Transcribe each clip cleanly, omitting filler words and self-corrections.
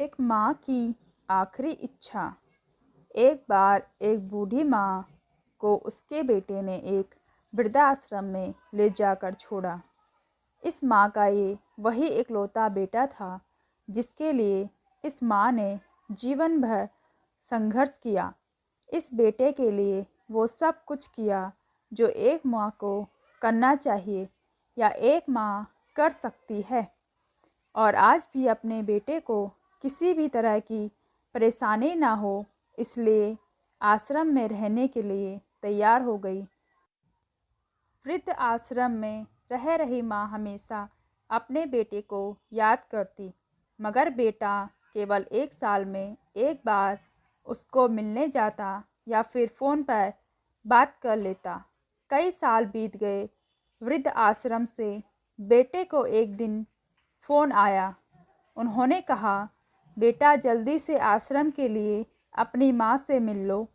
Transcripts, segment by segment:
एक माँ की आखिरी इच्छा। एक बार एक बूढ़ी माँ को उसके बेटे ने एक वृद्धाश्रम में ले जाकर छोड़ा। इस माँ का ये वही इकलौता बेटा था जिसके लिए इस माँ ने जीवन भर संघर्ष किया। इस बेटे के लिए वो सब कुछ किया जो एक माँ को करना चाहिए या एक माँ कर सकती है, और आज भी अपने बेटे को किसी भी तरह की परेशानी ना हो इसलिए आश्रम में रहने के लिए तैयार हो गई। वृद्ध आश्रम में रह रही माँ हमेशा अपने बेटे को याद करती, मगर बेटा केवल 1 साल में एक बार उसको मिलने जाता या फिर फ़ोन पर बात कर लेता। कई साल बीत गए। वृद्ध आश्रम से बेटे को एक दिन फ़ोन आया। उन्होंने कहा, बेटा जल्दी से आश्रम के लिए अपनी माँ से मिल लो,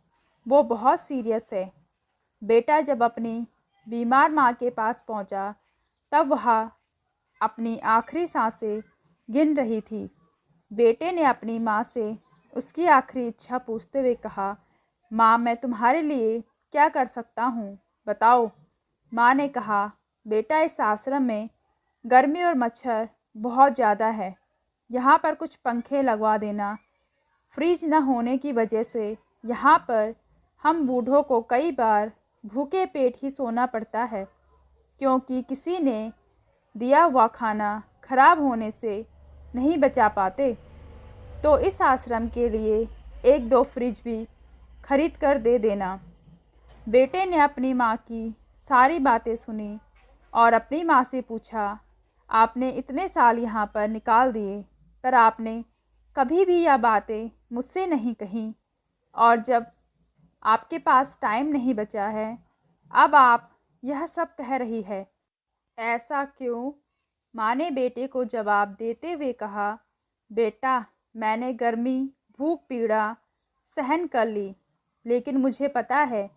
वो बहुत सीरियस है। बेटा जब अपनी बीमार माँ के पास पहुँचा तब वह अपनी आखिरी सांसें गिन रही थी। बेटे ने अपनी माँ से उसकी आखिरी इच्छा पूछते हुए कहा, माँ मैं तुम्हारे लिए क्या कर सकता हूँ, बताओ। माँ ने कहा, बेटा इस आश्रम में गर्मी और मच्छर बहुत ज़्यादा है, यहाँ पर कुछ पंखे लगवा देना। फ्रिज न होने की वजह से यहाँ पर हम बूढ़ों को कई बार भूखे पेट ही सोना पड़ता है, क्योंकि किसी ने दिया हुआ खाना खराब होने से नहीं बचा पाते। तो इस आश्रम के लिए 1-2 फ्रिज भी खरीद कर दे देना। बेटे ने अपनी माँ की सारी बातें सुनी और अपनी माँ से पूछा, आपने इतने साल यहाँ पर निकाल दिए पर आपने कभी भी यह बातें मुझसे नहीं कहीं, और जब आपके पास टाइम नहीं बचा है अब आप यह सब कह रही है, ऐसा क्यों? माँ ने बेटे को जवाब देते हुए कहा, बेटा मैंने गर्मी भूख पीड़ा सहन कर ली, लेकिन मुझे पता है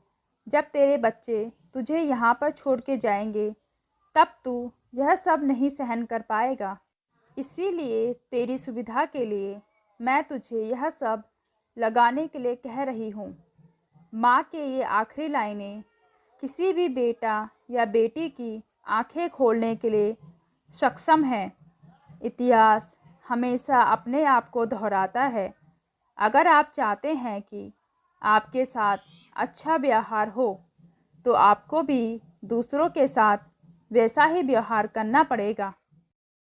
जब तेरे बच्चे तुझे यहाँ पर छोड़ के जाएंगे तब तू यह सब नहीं सहन कर पाएगा। इसीलिए तेरी सुविधा के लिए मैं तुझे यह सब लगाने के लिए कह रही हूँ। माँ के ये आखिरी लाइनें किसी भी बेटा या बेटी की आंखें खोलने के लिए सक्षम है। इतिहास हमेशा अपने आप को दोहराता है। अगर आप चाहते हैं कि आपके साथ अच्छा व्यवहार हो तो आपको भी दूसरों के साथ वैसा ही व्यवहार करना पड़ेगा।